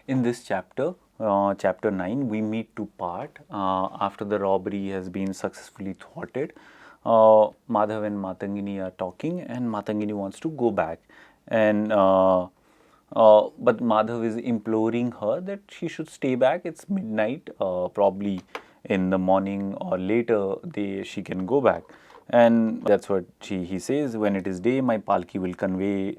In this chapter, chapter 9, we meet two part. After the robbery has been successfully thwarted, Madhav and Matangini are talking, and Matangini wants to go back. And but Madhav is imploring her that she should stay back. It's midnight, probably in the morning or later she can go back. And that's what he says, when it is day, my palki will convey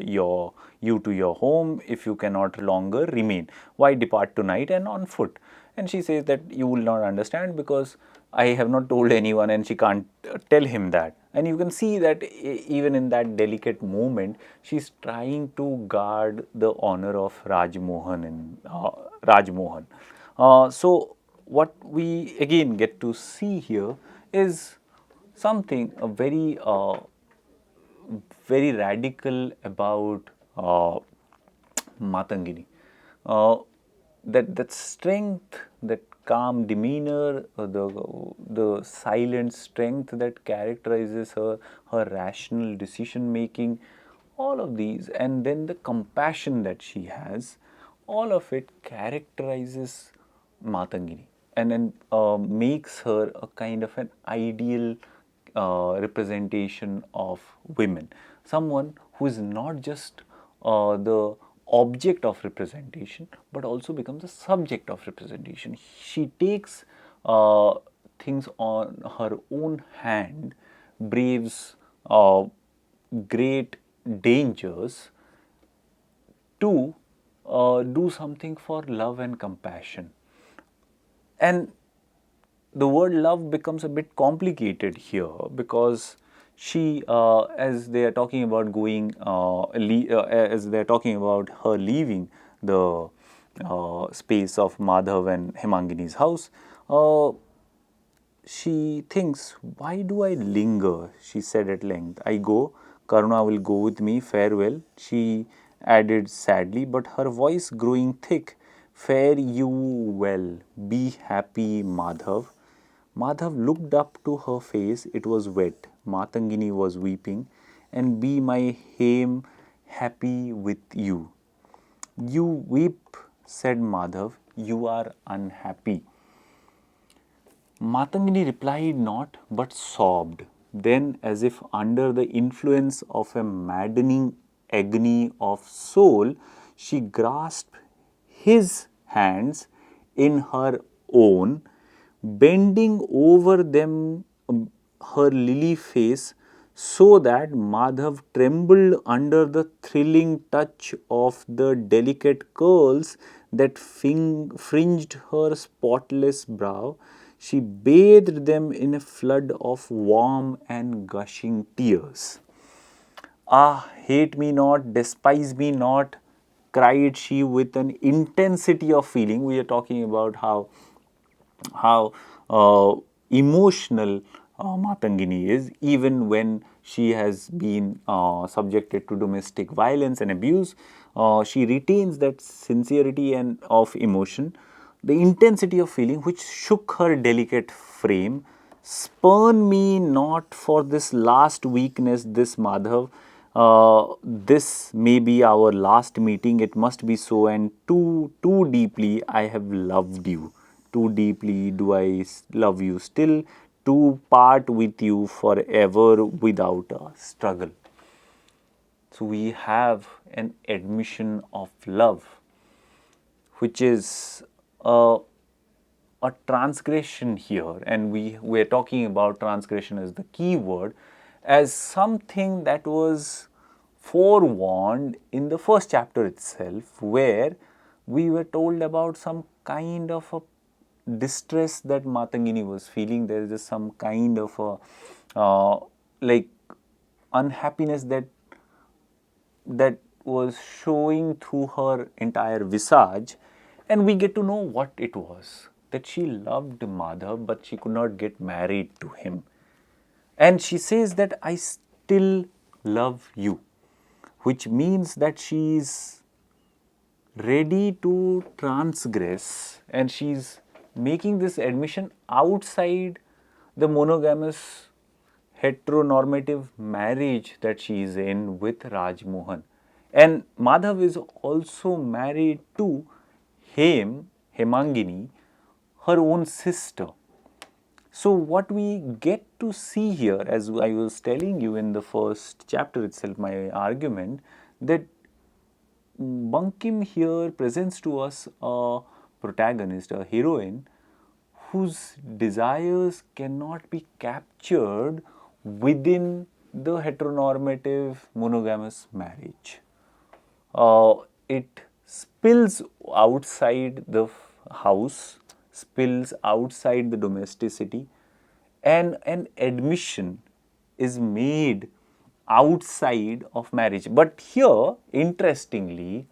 you to your home if you cannot longer remain. Why depart tonight and on foot? And she says that you will not understand because I have not told anyone, and she can't tell him that. And you can see that even in that delicate moment, she's trying to guard the honor of Rajmohan and Rajmohan. So what we again get to see here is something very radical about Matangini. That strength, that calm demeanor, the silent strength that characterizes her rational decision making, all of these, and then the compassion that she has, all of it characterizes Matangini, and then makes her a kind of an ideal representation of women. Someone who is not just the object of representation, but also becomes the subject of representation. She takes things on her own hand, braves great dangers to do something for love and compassion. And the word love becomes a bit complicated here, because she, as they are talking about going, as they are talking about her leaving the space of Madhav and Hemangini's house, she thinks, why do I linger? She said at length, I go, Karuna will go with me, farewell. She added sadly, but her voice growing thick, fare you well, be happy, Madhav. Madhav looked up to her face, it was wet. Matangini was weeping, and be my hame happy with you. You weep, said Madhav, you are unhappy. Matangini replied not, but sobbed. Then, as if under the influence of a maddening agony of soul, she grasped his hands in her own, bending over them her lily face, so that Madhav trembled under the thrilling touch of the delicate curls that fringed her spotless brow. She bathed them in a flood of warm and gushing tears. Ah, hate me not, despise me not, cried she with an intensity of feeling. We are talking about how emotional Matangini is, even when she has been subjected to domestic violence and abuse. She retains that sincerity and of emotion, the intensity of feeling which shook her delicate frame. Spurn me not for this last weakness, this Madhav. This may be our last meeting, it must be so, and too deeply I have loved you. Too deeply do I love you still, to part with you forever without a struggle. So we have an admission of love, which is a transgression here, and we're talking about transgression as the key word, as something that was forewarned in the first chapter itself, where we were told about some kind of a distress that Matangini was feeling. There is just some kind of a like unhappiness that was showing through her entire visage, and we get to know what it was, that she loved Madhav, but she could not get married to him. And she says that I still love you, which means that she is ready to transgress, and she's making this admission outside the monogamous heteronormative marriage that she is in with Rajmohan. And Madhav is also married to Hemangini, her own sister. So what we get to see here, as I was telling you in the first chapter itself, my argument, that Bankim here presents to us a protagonist, a heroine, whose desires cannot be captured within the heteronormative monogamous marriage. It spills outside the house, spills outside the domesticity, and an admission is made outside of marriage. But here, interestingly,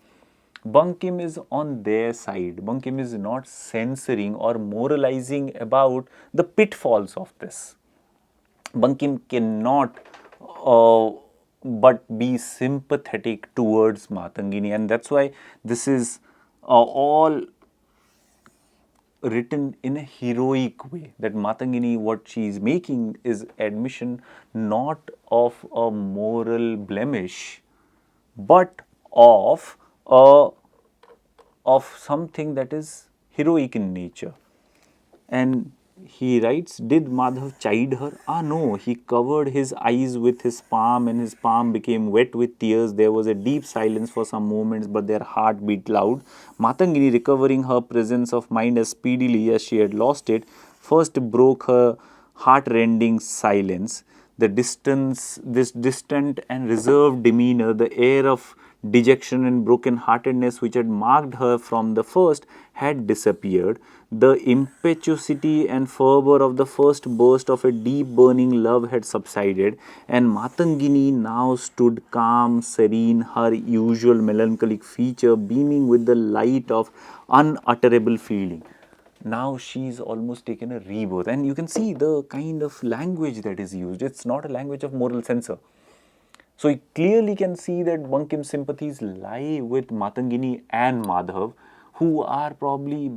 Bankim is on their side. Bankim is not censoring or moralizing about the pitfalls of this. Bankim cannot uh, but be sympathetic towards Matangini, and that's why this is all written in a heroic way. That Matangini, what she is making is admission not of a moral blemish, but of a of something that is heroic in nature. And he writes, did Madhav chide her? Ah, no, he covered his eyes with his palm and his palm became wet with tears. There was a deep silence for some moments, but their heart beat loud. Matangini, recovering her presence of mind as speedily as she had lost it, first broke her heart-rending silence. This distant and reserved demeanor, the air of dejection and broken-heartedness which had marked her from the first had disappeared. The impetuosity and fervor of the first burst of a deep burning love had subsided, and Matangini now stood calm, serene, her usual melancholic feature beaming with the light of unutterable feeling. Now she's almost taken a rebirth, and you can see the kind of language that is used. It's not a language of moral censor. So you clearly can see that Bankim's sympathies lie with Matangini and Madhav, who are probably,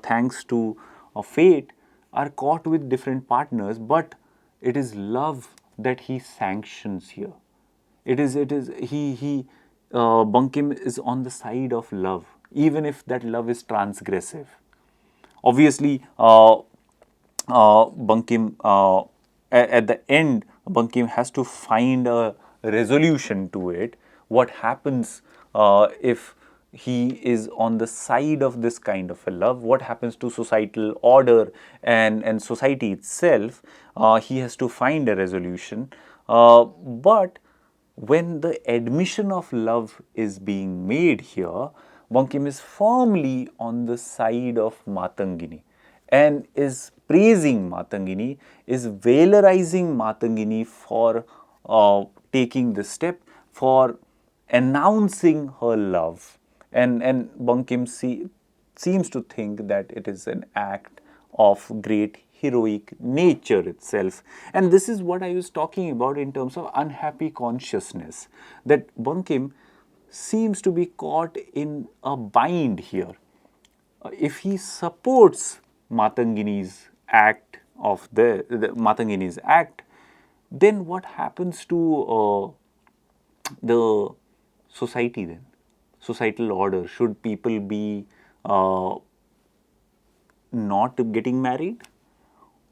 thanks to fate, are caught with different partners, but it is love that he sanctions here. Bankim is on the side of love, even if that love is transgressive. Obviously, Bankim, at the end, Bankim has to find a resolution to it. What happens if he is on the side of this kind of a love? What happens to societal order and society itself? He has to find a resolution. But when the admission of love is being made here, Bankim is firmly on the side of Matangini and is praising Matangini, is valorizing Matangini for taking this step, for announcing her love. And Bankim seems to think that it is an act of great heroic nature itself. And this is what I was talking about in terms of unhappy consciousness, that Bankim seems to be caught in a bind here. If he supports Matangini's act the Matangini's act, then what happens to the society then? Societal order. Should people be not getting married?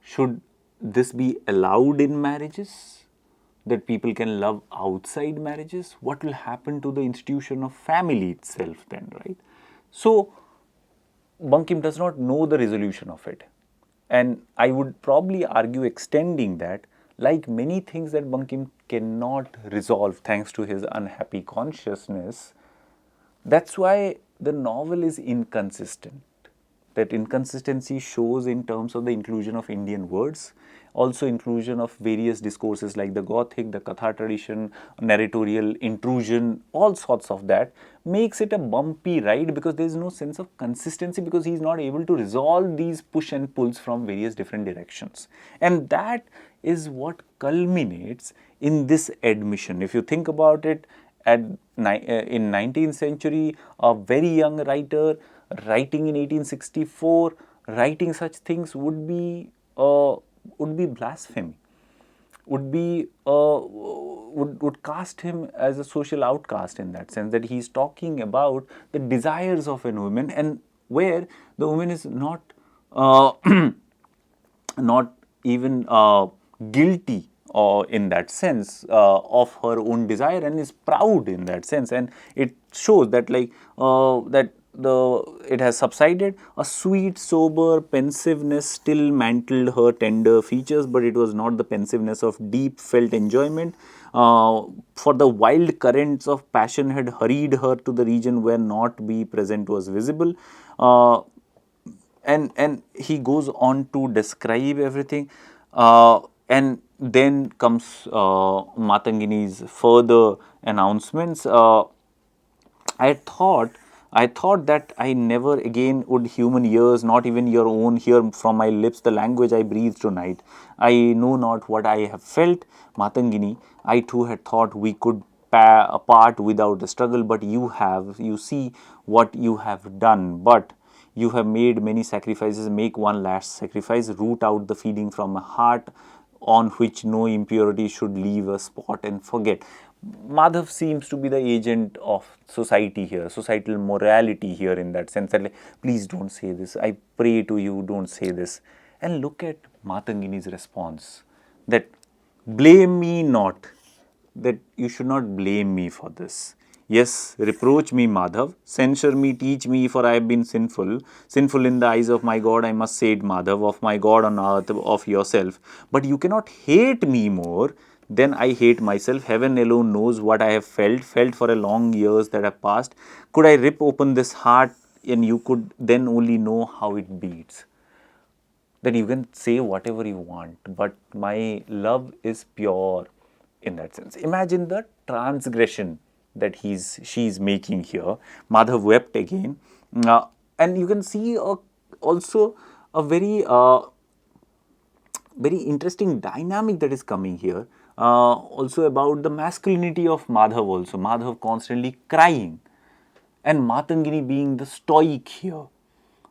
Should this be allowed in marriages? That people can love outside marriages? What will happen to the institution of family itself then, right? So, Bankim does not know the resolution of it. And I would probably argue extending that, like many things that Bankim cannot resolve thanks to his unhappy consciousness, that's why the novel is inconsistent. That inconsistency shows in terms of the inclusion of Indian words, also inclusion of various discourses like the Gothic, the Katha tradition, narratorial intrusion, all sorts of that makes it a bumpy ride because there is no sense of consistency, because he is not able to resolve these push and pulls from various different directions. And that is what culminates in this admission. If you think about it, in 19th century, a very young writer writing in 1864, writing such things would be blasphemy. would be would cast him as a social outcast, in that sense that he's talking about the desires of a woman, and where the woman is not uh, not even guilty in that sense of her own desire, and is proud in that sense, and it shows that like that the it has subsided. A sweet sober pensiveness still mantled her tender features, but it was not the pensiveness of deep felt enjoyment, for the wild currents of passion had hurried her to the region where not be present was visible. And he goes on to describe everything, and then comes Matangini's further announcements. I thought I thought that I never again would human ears, not even your own, hear from my lips the language I breathe tonight. I know not what I have felt, Matangini. I too had thought we could apart without a struggle, but you see what you have done. But you have made many sacrifices. Make one last sacrifice. Root out the feeling from a heart on which no impurity should leave a spot, and forget. Madhav seems to be the agent of society here, societal morality here, in that sense that, like, please don't say this. I pray to you, don't say this. And look at Matangini's response, that blame me not, that you should not blame me for this. Yes, reproach me, Madhav, censure me, teach me, for I have been sinful. Sinful in the eyes of my God, I must say it, Madhav, of my God on earth, of yourself. But you cannot hate me more than I hate myself. Heaven alone knows what I have felt for a long years that have passed. Could I rip open this heart, and you could then only know how it beats. That you can say whatever you want, but my love is pure, in that sense. Imagine the transgression that she's making here. Madhav wept again, and you can see also a very interesting dynamic that is coming here. Also about the masculinity of Madhav. Also, Madhav constantly crying, and Matangini being the stoic here.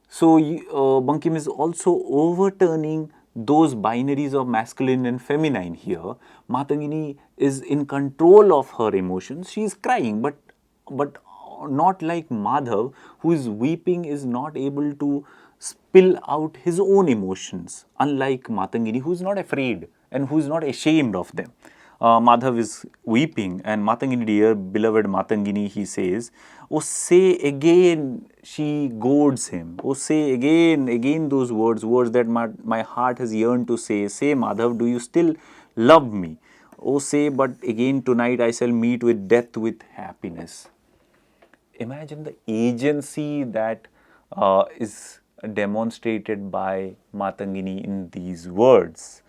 So, Bankim is also overturning those binaries of masculine and feminine here. Matangini is in control of her emotions. She is crying, but not like Madhav, who is weeping, is not able to spill out his own emotions. Unlike Matangini, who is not afraid and who is not ashamed of them. Madhav is weeping, and Matangini, dear beloved Matangini, he says, oh, say again, she goads him. Oh, say again those words that my heart has yearned to say. Say, Madhav, do you still love me? Oh, say, but again tonight I shall meet with death with happiness. Imagine the agency that is demonstrated by Matangini in these words.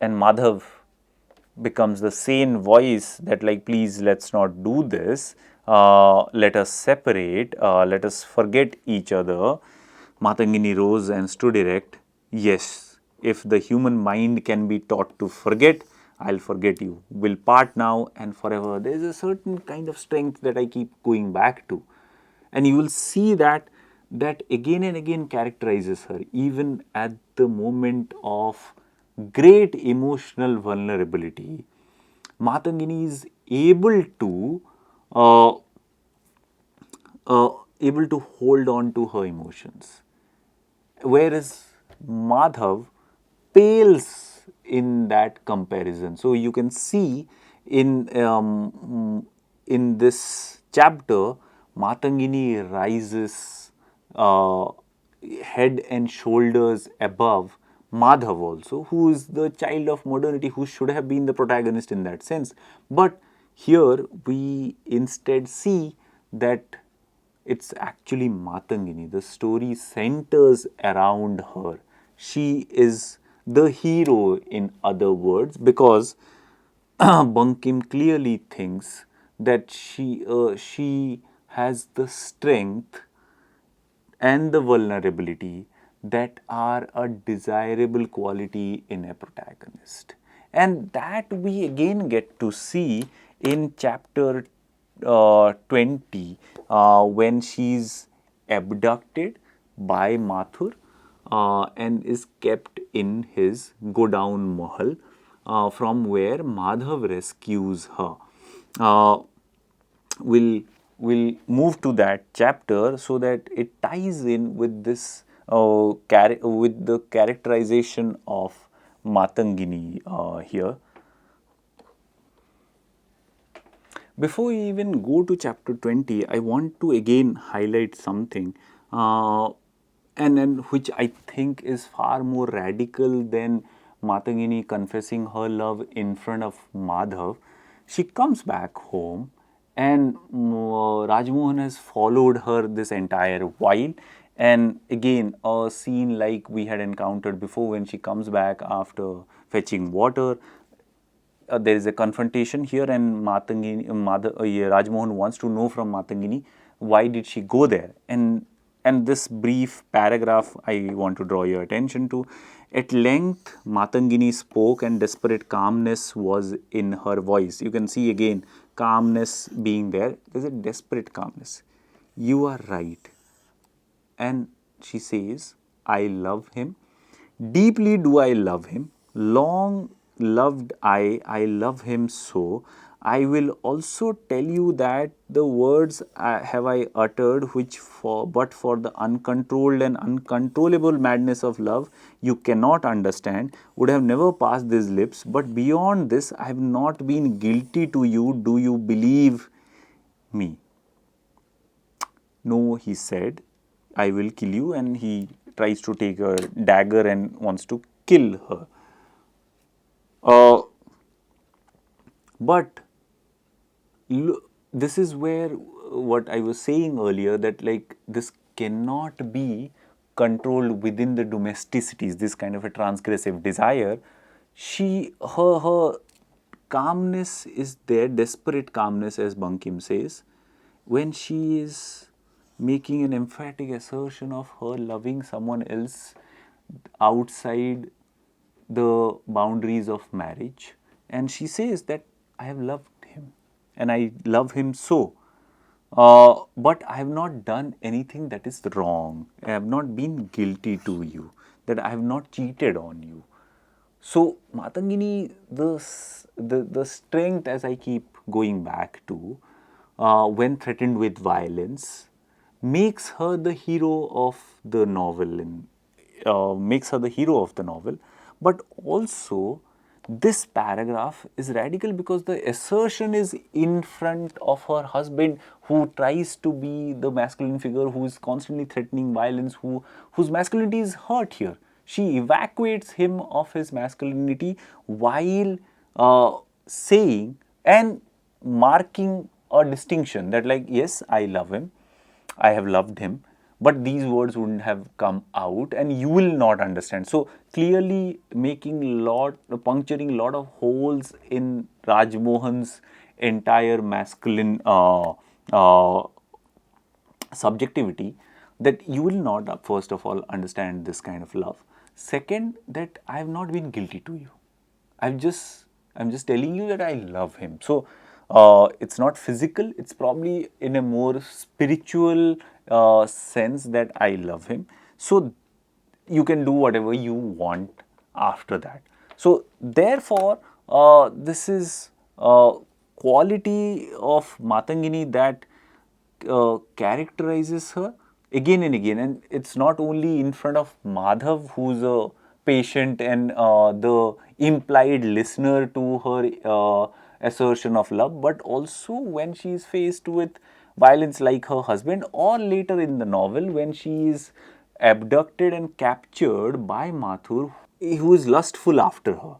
And Madhav becomes the sane voice that, like, please, let's not do this. Let us separate. Let us forget each other. Matangini rose and stood erect. Yes, if the human mind can be taught to forget, I'll forget you. We'll part now and forever. There is a certain kind of strength that I keep going back to. And you will see that again and again characterizes her, even at the moment of great emotional vulnerability. Matangini is uh, able to hold on to her emotions, whereas Madhav pales in that comparison. So you can see in this chapter, Matangini rises head and shoulders above Madhav also, who is the child of modernity, who should have been the protagonist in that sense. But here we instead see that it's actually Matangini. The story centers around her. She is the hero, in other words, because Bankim clearly thinks that she has the strength and the vulnerability that are a desirable quality in a protagonist. And that we again get to see in chapter 20, when she's abducted by Mathur and is kept in his Godown Mahal. from where Madhav rescues her. Uh, we'll move to that chapter so that it ties in with this with the characterization of Matangini here. Before we even go to chapter 20, I want to again highlight something, and which I think is far more radical than Matangini confessing her love in front of Madhav. She comes back home, and Rajmohan has followed her this entire while. And again, a scene like we had encountered before when she comes back after fetching water. There is a confrontation here, and Rajmohan wants to know from Matangini why did she go there, and this brief paragraph I want to draw your attention to. At length, Matangini spoke, and desperate calmness was in her voice. You can see again calmness being there. There's a desperate calmness. You are right, and she says, I love him. Deeply do I love him. Long loved I love him so. I will also tell you that the words have I uttered, which but for the uncontrolled and uncontrollable madness of love you cannot understand, would have never passed these lips. But beyond this, I have not been guilty to you. Do you believe me? No, he said, I will kill you, and he tries to take a dagger and wants to kill her. But this is where what I was saying earlier, that like this cannot be controlled within the domesticities, this kind of a transgressive desire. Her calmness is there, desperate calmness, as Bankim says, when she is making an emphatic assertion of her loving someone else outside the boundaries of marriage. And she says that I have loved him and I love him so. But I have not done anything that is wrong. I have not been guilty to you, that I have not cheated on you. So, Matangini, the strength, as I keep going back to, when threatened with violence, makes her the hero of the novel, and makes her the hero of the novel. But also, this paragraph is radical because the assertion is in front of her husband, who tries to be the masculine figure, who is constantly threatening violence, whose masculinity is hurt here. She evacuates him of his masculinity while saying and marking a distinction that, like, yes, I love him, I have loved him, but these words wouldn't have come out and you will not understand. So clearly puncturing lot of holes in Rajmohan's entire masculine subjectivity, that you will not, first of all, understand this kind of love. Second, that I have not been guilty to you. I'm just telling you that I love him. So it's not physical. It's probably in a more spiritual sense that I love him. So you can do whatever you want after that. So therefore, this is quality of Matangini that characterizes her again and again, and it's not only in front of Madhav, who's a patient and the implied listener to her assertion of love, but also when she is faced with violence like her husband, or later in the novel when she is abducted and captured by Mathur, who is lustful after her.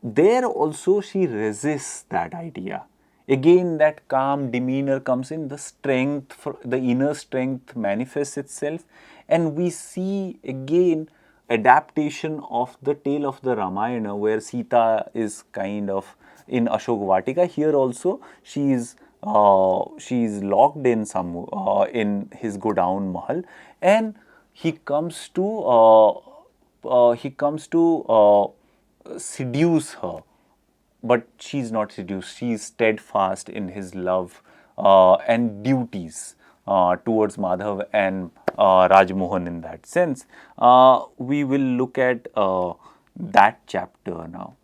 There also she resists that idea. Again, that calm demeanor comes in, the strength, the inner strength manifests itself, and we see again adaptation of the tale of the Ramayana, where Sita is kind of in Ashok Vatika. Here also she is locked in some in his Godown Mahal, and he comes to seduce her, but she's not seduced. She's steadfast in his love and duties towards Madhav and Rajmohan in that sense. We will look at that chapter now.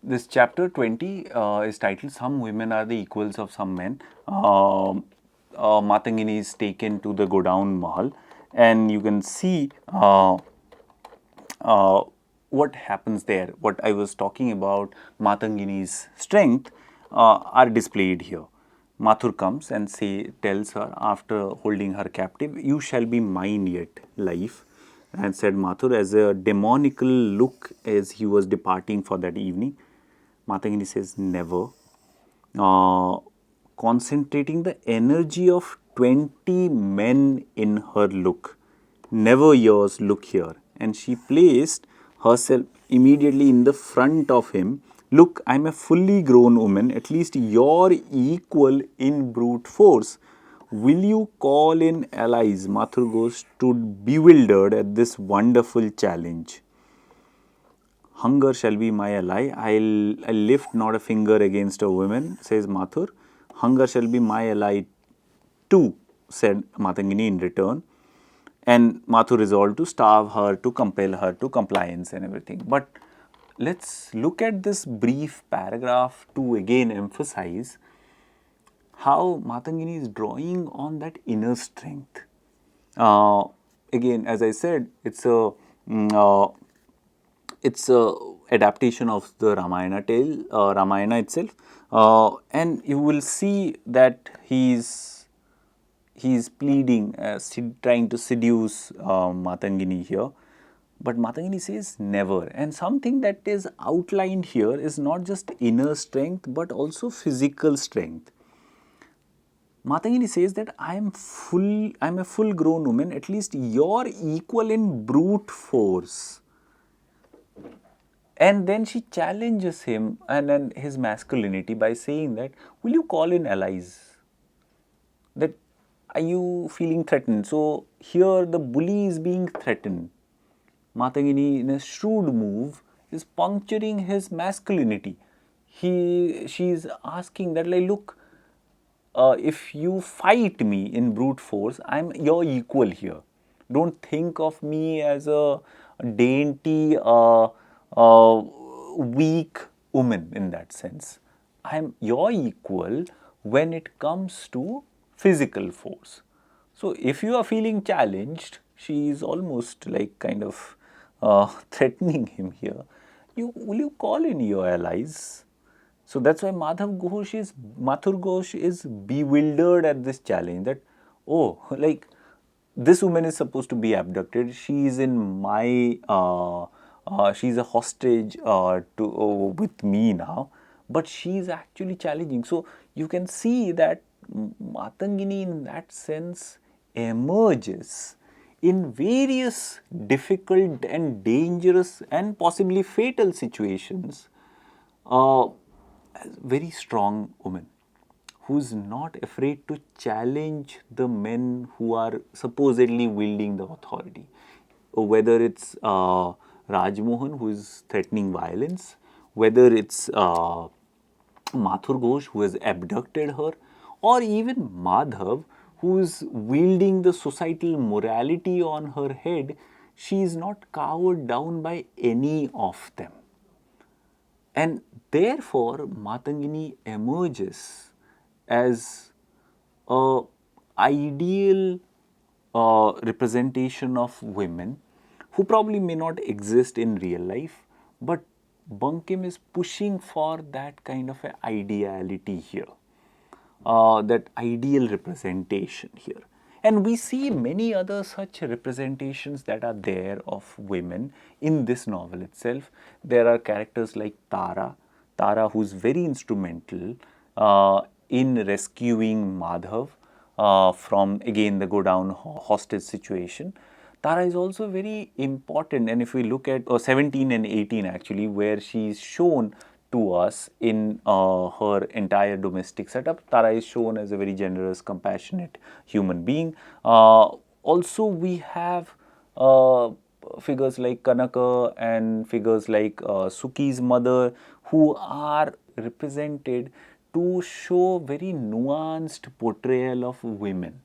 this chapter 20 is titled Some Women Are the Equals of Some Men. Matangini is taken to the Godown Mahal, and you can see uh, what happens there. What I was talking about, Matangini's strength, are displayed here. Mathur comes and tells her after holding her captive, "You shall be mine yet, life." And said Mathur, as a demoniacal look as he was departing for that evening. Matangini says, "Never." Uh, Concentrating the energy of 20 men in her look. "Never yours, look here." And she placed herself immediately in the front of him. "Look, I'm a fully grown woman, at least your equal in brute force. Will you call in allies?" Mathur Ghosh stood bewildered at this wonderful challenge. "Hunger shall be my ally. I'll lift not a finger against a woman," says Mathur. "Hunger shall be my ally too," said Matangini in return. And Mathur resolved to starve her, to compel her to compliance and everything. But let's look at this brief paragraph to again emphasize how Matangini is drawing on that inner strength. Again, as I said, it's a adaptation of the Ramayana tale, Ramayana itself, and you will see that he's pleading, trying to seduce Matangini here. But Matangini says never. And something that is outlined here is not just inner strength but also physical strength. Matangini says that I'm a full grown woman, at least you're equal in brute force. And then she challenges him and his masculinity by saying that, "Will you call in allies? That are you feeling threatened?" So here the bully is being threatened. Matangini, in a shrewd move, is puncturing his masculinity. She's asking that, like, look, if you fight me in brute force, I'm your equal here. Don't think of me as a dainty, weak woman in that sense. I'm your equal when it comes to physical force. So if you are feeling challenged, she is almost like kind of threatening him here. Will you call in your allies? So that's why Mathur Ghosh is bewildered at this challenge that, oh, like this woman is supposed to be abducted. She is in my, she's a hostage with me now, but she is actually challenging. So you can see that Matangini in that sense emerges in various difficult and dangerous and possibly fatal situations. Very strong woman who's not afraid to challenge the men who are supposedly wielding the authority. Whether it's Rajmohan, who is threatening violence, whether it's Mathur Ghosh, who has abducted her, or even Madhav, who is wielding the societal morality on her head, she is not cowered down by any of them. And therefore, Matangini emerges as a ideal representation of women who probably may not exist in real life, but Bankim is pushing for that kind of an ideality here, that ideal representation here. And we see many other such representations that are there of women in this novel itself. There are characters like Tara, who's very instrumental in rescuing Madhav from again the Godown hostage situation. Tara is also very important, and if we look at 17 and 18 actually, where she is shown to us in her entire domestic setup, Tara is shown as a very generous, compassionate human being. Also, we have figures like Kanaka and figures like Suki's mother, who are represented to show very nuanced portrayal of women,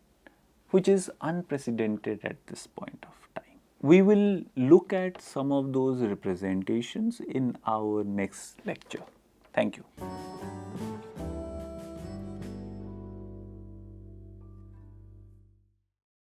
which is unprecedented at this point of time. We will look at some of those representations in our next lecture. Thank you.